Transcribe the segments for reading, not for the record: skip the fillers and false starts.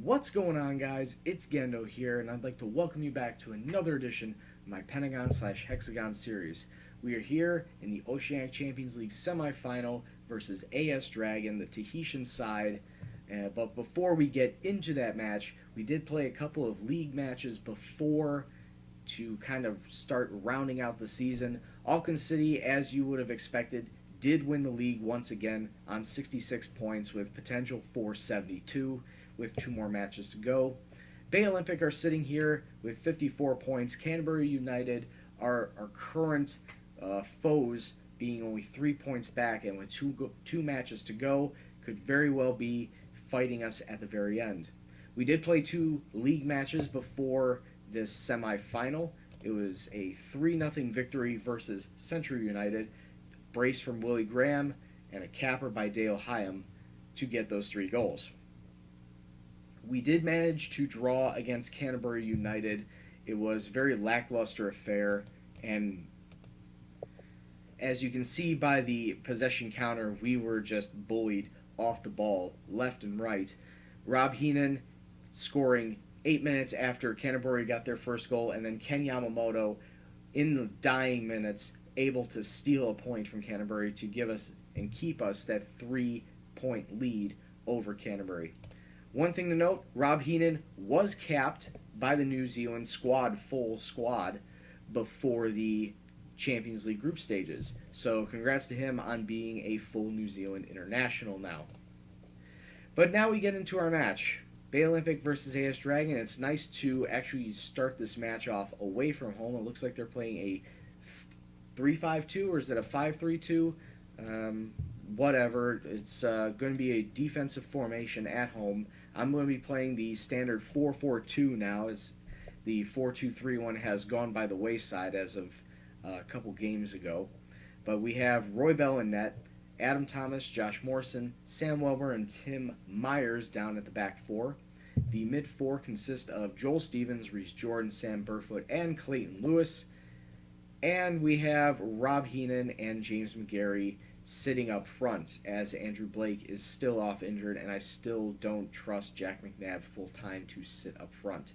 What's going on, guys? It's Gendo here, and I'd like to welcome you back to another edition of my Pentagon slash Hexagon series. We are here in the Oceanic Champions League semifinal versus AS Dragon, the Tahitian side. But before we get into that match, we did play a couple of league matches before to kind of start rounding out the season. Auckland City, as you would have expected, did win the league once again on 66 points with potential for 72 with 2 more matches to go. Bay Olympic are sitting here with 54 points. Canterbury United are our current foes, being only 3 points back, and with two matches to go, could very well be fighting us at the very end. We did play 2 league matches before this semi-final. It was a 3-0 victory versus Century United, brace from Willie Graham, and a capper by Dale Hyam to get those 3 goals. We did manage to draw against Canterbury United. It was a very lackluster affair, and as you can see by the possession counter, we were just bullied off the ball left and right. Rob Heenan scoring 8 minutes after Canterbury got their first goal, and then Ken Yamamoto in the dying minutes able to steal a point from Canterbury to give us and keep us that 3-point lead over Canterbury. One thing to note, Rob Heenan was capped by the New Zealand squad, full squad, before the Champions League group stages. So congrats to him on being a full New Zealand international now. But now we get into our match. Bay Olympic versus AS Dragon. It's nice to actually start this match off away from home. It looks like they're playing a 3-5-2, or is it a 5-3-2? Whatever. It's going to be a defensive formation at home. I'm going to be playing the standard 4-4-2 now, as the 4-2-3 one has gone by the wayside as of a couple games ago. But we have Roy Bell in net, Adam Thomas, Josh Morrison, Sam Welber, and Tim Myers down at the back 4. The mid 4 consist of Joel Stevens, Reece Jordan, Sam Burfoot, and Clayton Lewis. And we have Rob Heenan and James McGarry sitting up front, as Andrew Blake is still off injured, and I still don't trust Jack McNabb full-time to sit up front.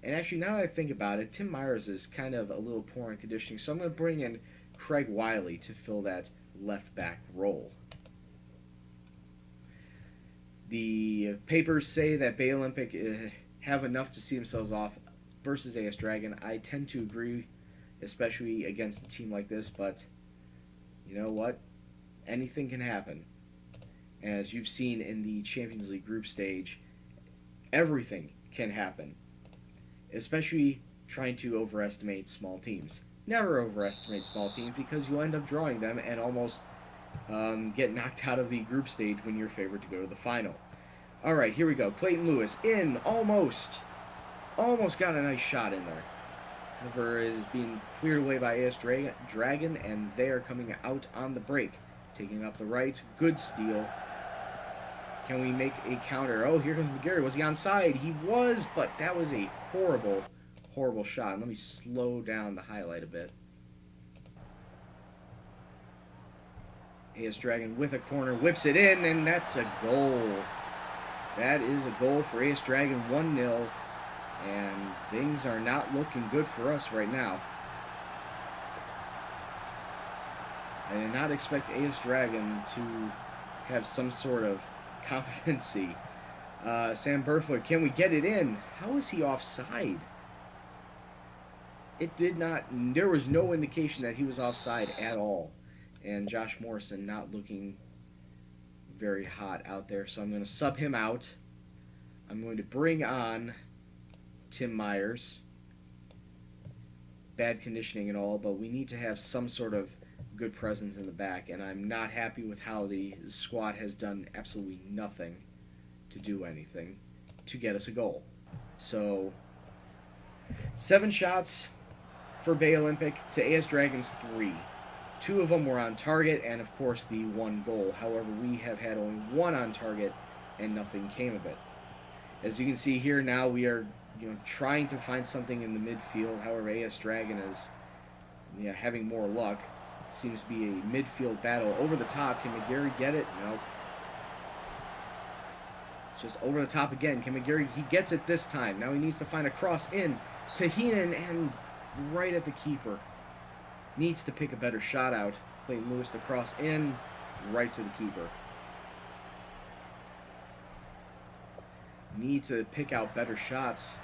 And actually, now that I think about it, Tim Myers is kind of a little poor in conditioning, so I'm going to bring in Craig Wiley to fill that left-back role. The papers say that Bay Olympic have enough to see themselves off versus AS Dragon. I tend to agree, especially against a team like this, but you know what? Anything can happen. As you've seen in the Champions League group stage, everything can happen, especially trying to overestimate small teams. Never overestimate small teams, because you end up drawing them and almost get knocked out of the group stage when you're favored to go to the final. Alright, here we go. Clayton Lewis in, almost got a nice shot in there. However, is being cleared away by AS Dragon, and they are coming out on the break. Taking up the right. Good steal. Can we make a counter? Oh, here comes McGarry. Was he onside? He was, but that was a horrible, horrible shot. And let me slow down the highlight a bit. AS Dragon with a corner. Whips it in, and that's a goal. That is a goal for AS Dragon, 1-0. And things are not looking good for us right now. I did not expect AS Dragon to have some sort of competency. Sam Burfoot, can we get it in? How is he offside? It did not, there was no indication that he was offside at all. And Josh Morrison not looking very hot out there, so I'm going to sub him out. I'm going to bring on Tim Myers. Bad conditioning and all, but we need to have some sort of good presence in the back, and I'm not happy with how the squad has done absolutely nothing to do anything to get us a goal. So 7 shots for Bay Olympic to AS Dragons 3. 2 of them were on target, and of course the 1 goal. However, we have had only 1 on target and nothing came of it. As you can see here, now we are trying to find something in the midfield. However, AS Dragon is having more luck. Seems to be a midfield battle over the top. Can McGarry get it? No. Just over the top again. Can McGarry, he gets it this time. Now he needs to find a cross in to Heenan and right at the keeper. Needs to pick a better shot out. Clayton Lewis the cross in, right to the keeper. Need to pick out better shots.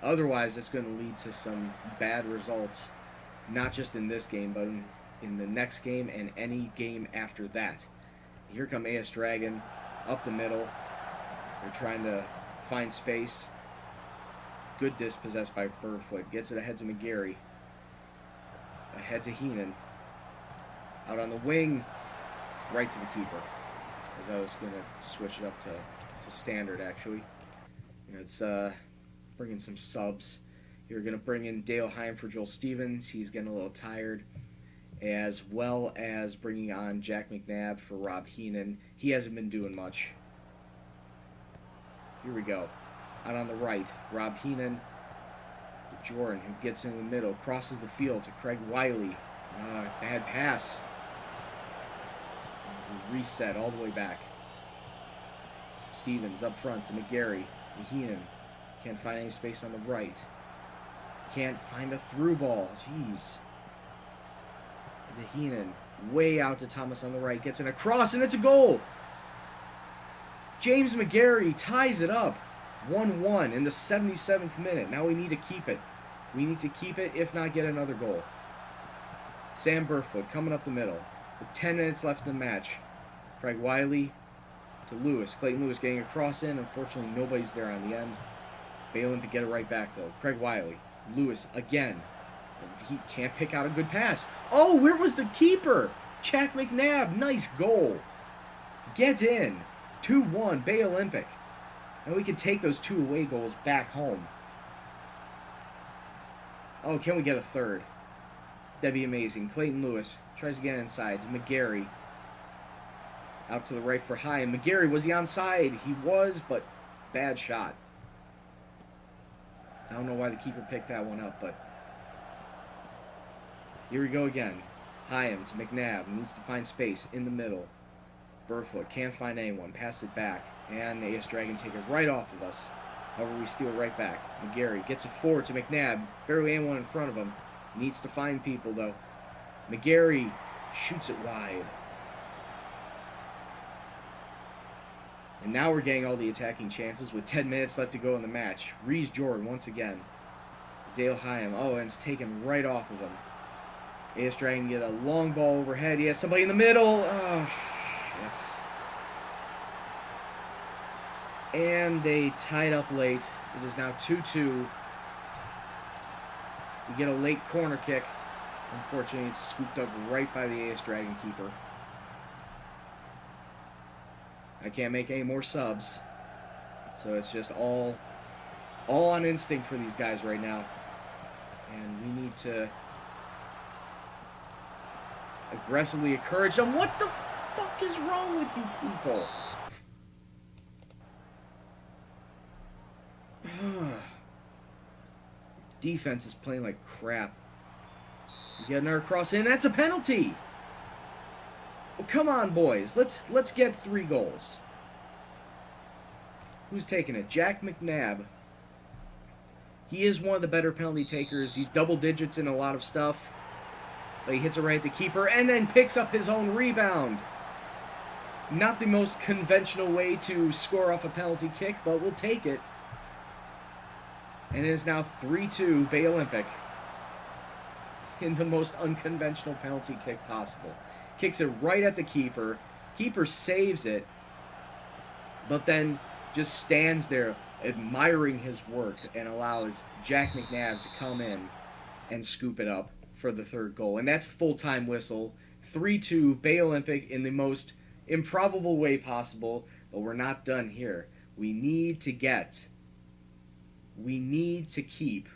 Otherwise it's going to lead to some bad results. Not just in this game, but in the next game and any game after that. Here come AS Dragon up the middle. They're trying to find space. Good dispossessed by Burfoot. Gets it ahead to McGarry. Ahead to Heenan. Out on the wing. Right to the keeper. As I was going to switch it up to standard, actually. It's bringing some subs. You're going to bring in Dale Heim for Joel Stevens. He's getting a little tired. As well as bringing on Jack McNabb for Rob Heenan. He hasn't been doing much. Here we go. Out on the right, Rob Heenan. Jordan, who gets in the middle, crosses the field to Craig Wiley. Bad pass. Reset all the way back. Stevens up front to McGarry. Heenan can't find any space on the right. Can't find a through ball. Jeez. To Heenan. Way out to Thomas on the right. Gets in a cross, and it's a goal! James McGarry ties it up. 1-1 in the 77th minute. Now we need to keep it. We need to keep it, if not get another goal. Sam Burfoot coming up the middle. With 10 minutes left in the match. Craig Wiley to Lewis. Clayton Lewis getting a cross in. Unfortunately, nobody's there on the end. Balin to get it right back, though. Craig Wiley. Lewis again. He can't pick out a good pass. Oh, where was the keeper? Jack McNabb. Nice goal. Get in. 2-1, Bay Olympic. And we can take those 2 away goals back home. Oh, can we get a third? That'd be amazing. Clayton Lewis tries to get inside to McGarry. Out to the right for High. McGarry, was he onside? He was, but bad shot. I don't know why the keeper picked that one up, but here we go again. Hyam to McNabb. Needs to find space in the middle. Burfoot can't find anyone. Pass it back. And AS Dragon take it right off of us. However, we steal right back. McGarry gets it forward to McNabb. Barely anyone in front of him. Needs to find people, though. McGarry shoots it wide. And now we're getting all the attacking chances with 10 minutes left to go in the match. Reese Jordan once again. Dale Hyam. Oh, and it's taken right off of him. AS Dragon get a long ball overhead. He has somebody in the middle. Oh, shit. And they tied up late. It is now 2-2. We get a late corner kick. Unfortunately, it's scooped up right by the AS Dragon keeper. I can't make any more subs. So it's just all on instinct for these guys right now. And we need to aggressively encourage them. What the fuck is wrong with you people? Defense is playing like crap. We get another cross in. That's a penalty. Well, come on, boys. Let's get 3 goals. Who's taking it? Jack McNabb. He is one of the better penalty takers. He's double digits in a lot of stuff. But he hits it right at the keeper and then picks up his own rebound. Not the most conventional way to score off a penalty kick, but we'll take it. And it is now 3-2 Bay Olympic in the most unconventional penalty kick possible. Kicks it right at the keeper. Keeper saves it, but then just stands there admiring his work and allows Jack McNabb to come in and scoop it up for the 3rd goal. And that's full-time whistle. 3-2 Bay Olympic in the most improbable way possible, but we're not done here. We need to keep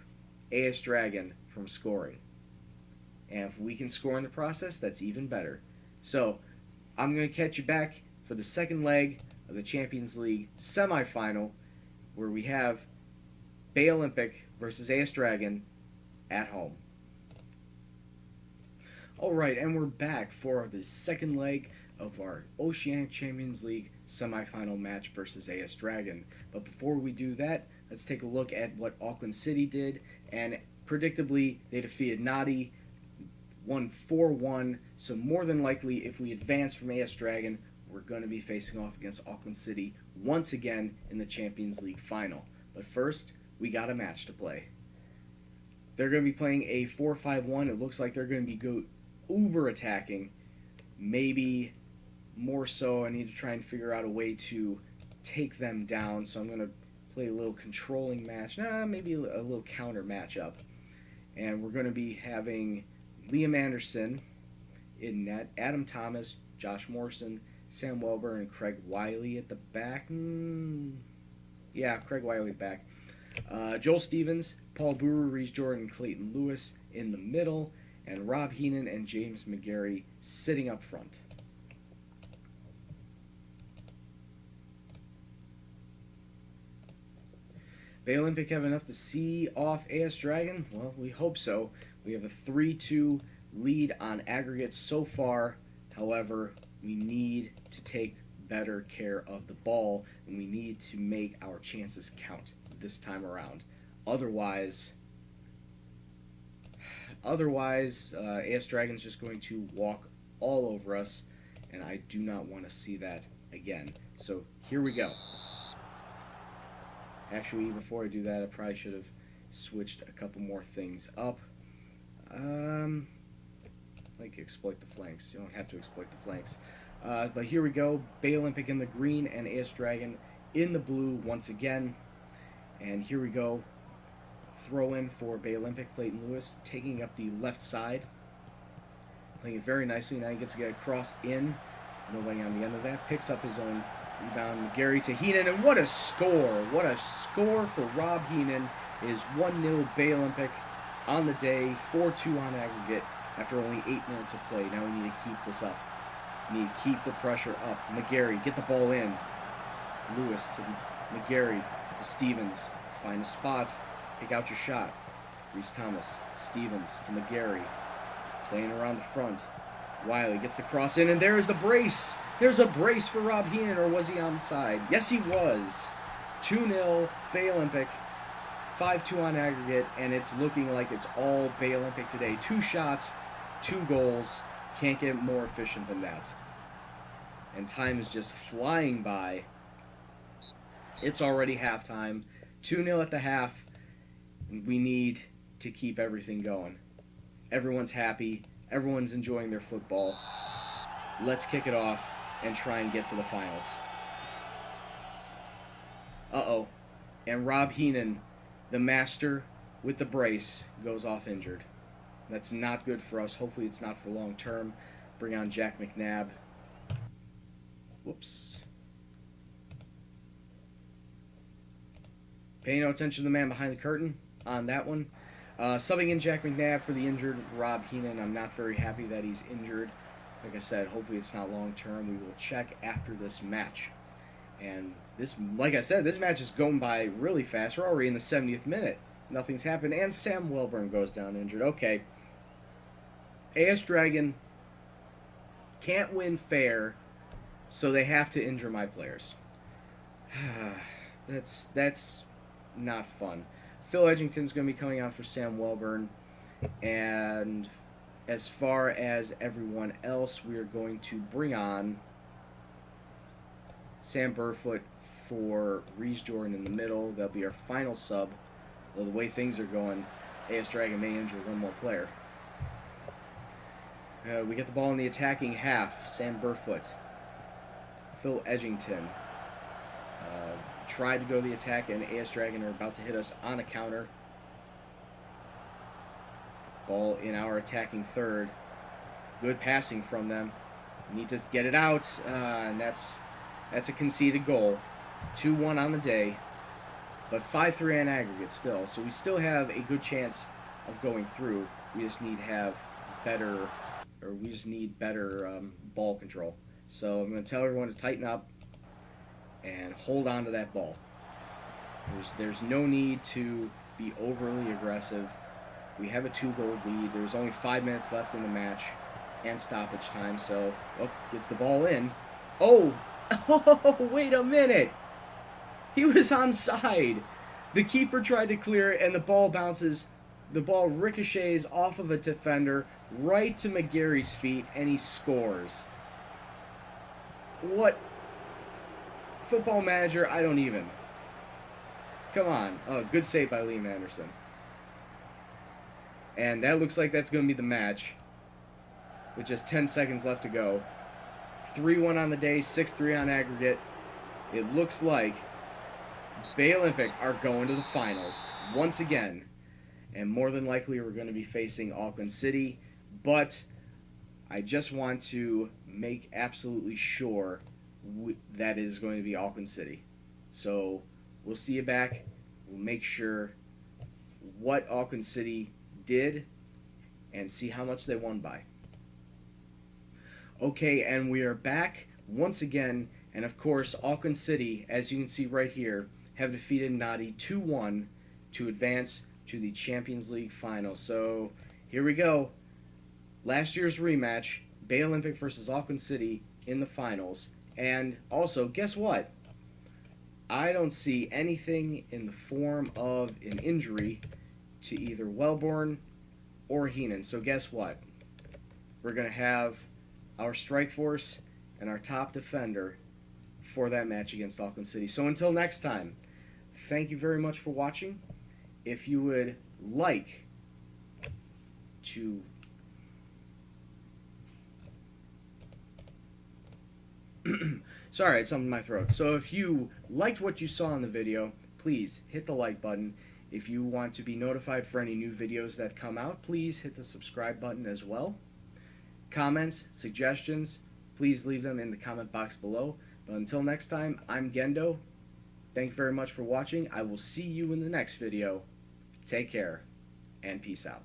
AS Dragon from scoring. And if we can score in the process, that's even better. So, I'm going to catch you back for the 2nd leg of the Champions League semifinal, where we have Bay Olympic versus AS Dragon at home. Alright, and we're back for the 2nd leg of our Oceanic Champions League semifinal match versus AS Dragon. But before we do that, let's take a look at what Auckland City did, and predictably they defeated Nadi, won 4-1, so more than likely if we advance from AS Dragon, we're going to be facing off against Auckland City once again in the Champions League final. But first, we got a match to play. They're going to be playing a 4-5-1. It looks like they're going to be uber attacking. Maybe more so, I need to try and figure out a way to take them down, so I'm going to play a little controlling match. Maybe a little counter matchup. And we're going to be having Liam Anderson in net, Adam Thomas, Josh Morrison, Sam Welber, and Craig Wiley at the back. Yeah, Craig Wiley back. Joel Stevens, Paul Brewer, Reese Jordan, and Clayton Lewis in the middle, and Rob Heenan and James McGarry sitting up front. Bay Olympic have enough to see off AS Dragon? Well, we hope so. We have a 3-2 lead on aggregate so far. However, we need to take better care of the ball, and we need to make our chances count this time around. Otherwise, AS Dragon's just going to walk all over us, and I do not want to see that again. So here we go. Actually, before I do that, I probably should have switched a couple more things up. Like exploit the flanks. You don't have to exploit the flanks. But here we go. Bay Olympic in the green and AS Dragon in the blue once again. And here we go. Throw in for Bay Olympic. Clayton Lewis taking up the left side. Playing it very nicely. Now he gets to get a cross in. Nobody on the end of that. Picks up his own rebound. McGarry to Heenan. And what a score. What a score for Rob Heenan. It is 1-0 Bay Olympic on the day. 4-2 on aggregate after only 8 minutes of play. Now we need to keep this up. We need to keep the pressure up. McGarry, get the ball in. Lewis to McGarry to Stevens. Find a spot. Pick out your shot. Reese Thomas. Stevens to McGarry. Playing around the front. Wiley gets the cross in, and there is the brace. There's a brace for Rob Heenan, or was he onside? Yes, he was. 2-0 Bay Olympic. 5-2 on aggregate, and it's looking like it's all Bay Olympic today. 2 shots, 2 goals. Can't get more efficient than that. And time is just flying by. It's already halftime. 2-0 at the half. We need to keep everything going. Everyone's happy. Everyone's enjoying their football. Let's kick it off and try and get to the finals. Uh-oh. And Rob Heenan, the master with the brace, goes off injured. That's not good for us. Hopefully it's not for long term. Bring on Jack McNabb. Whoops. Pay no attention to the man behind the curtain on that one. Subbing in Jack McNabb for the injured Rob Heenan. I'm not very happy that he's injured. Like I said, hopefully it's not long term. We will check after this match. And this, like I said, this match is going by really fast. We're already in the 70th minute. Nothing's happened. And Sam Welburn goes down injured. Okay. AS Dragon can't win fair, so they have to injure my players. That's not fun. Phil Edgington's going to be coming out for Sam Welburn. And as far as everyone else, we are going to bring on Sam Burfoot for Reese Jordan in the middle. That'll be our final sub. Well, the way things are going, AS Dragon may injure one more player. We get the ball in the attacking half. Sam Burfoot. Phil Edgington. Tried to go to the attack, and AS Dragon are about to hit us on a counter. Ball in our attacking third. Good passing from them. We need to get it out, and that's a conceded goal. 2-1 on the day, but 5-3 on aggregate still. So we still have a good chance of going through. We just need to have better, ball control. So I'm going to tell everyone to tighten up and hold on to that ball. There's no need to be overly aggressive. We have a 2-goal lead. There's only 5 minutes left in the match. and stoppage time. So, oh, gets the ball in. Oh, oh, wait a minute. He was onside. The keeper tried to clear it, and the ball bounces. The ball ricochets off of a defender right to McGarry's feet, and he scores. What? Football Manager, I don't even. Come on. Oh, good save by Liam Anderson. And that looks like that's going to be the match with just 10 seconds left to go. 3-1 on the day, 6-3 on aggregate. It looks like Bay Olympic are going to the finals once again. And more than likely we're going to be facing Auckland City. But I just want to make absolutely sure that is going to be Auckland City. So we'll see you back. We'll make sure what Auckland City did and see how much they won by. Okay, and we are back once again. And of course, Auckland City, as you can see right here, have defeated Nadi 2-1 to advance to the Champions League final. So here we go. Last year's rematch, Bay Olympic versus Auckland City in the finals. And also, guess what? I don't see anything in the form of an injury to either Wellborn or Heenan. So guess what? We're going to have our strike force and our top defender for that match against Auckland City. So until next time, thank you very much for watching. If you would like to sorry, it's something in my throat. So if you liked what you saw in the video, please hit the like button. If you want to be notified for any new videos that come out, please hit the subscribe button as well. Comments, suggestions, please leave them in the comment box below. But until next time, I'm Gendo. Thank you very much for watching. I will see you in the next video. Take care, and peace out.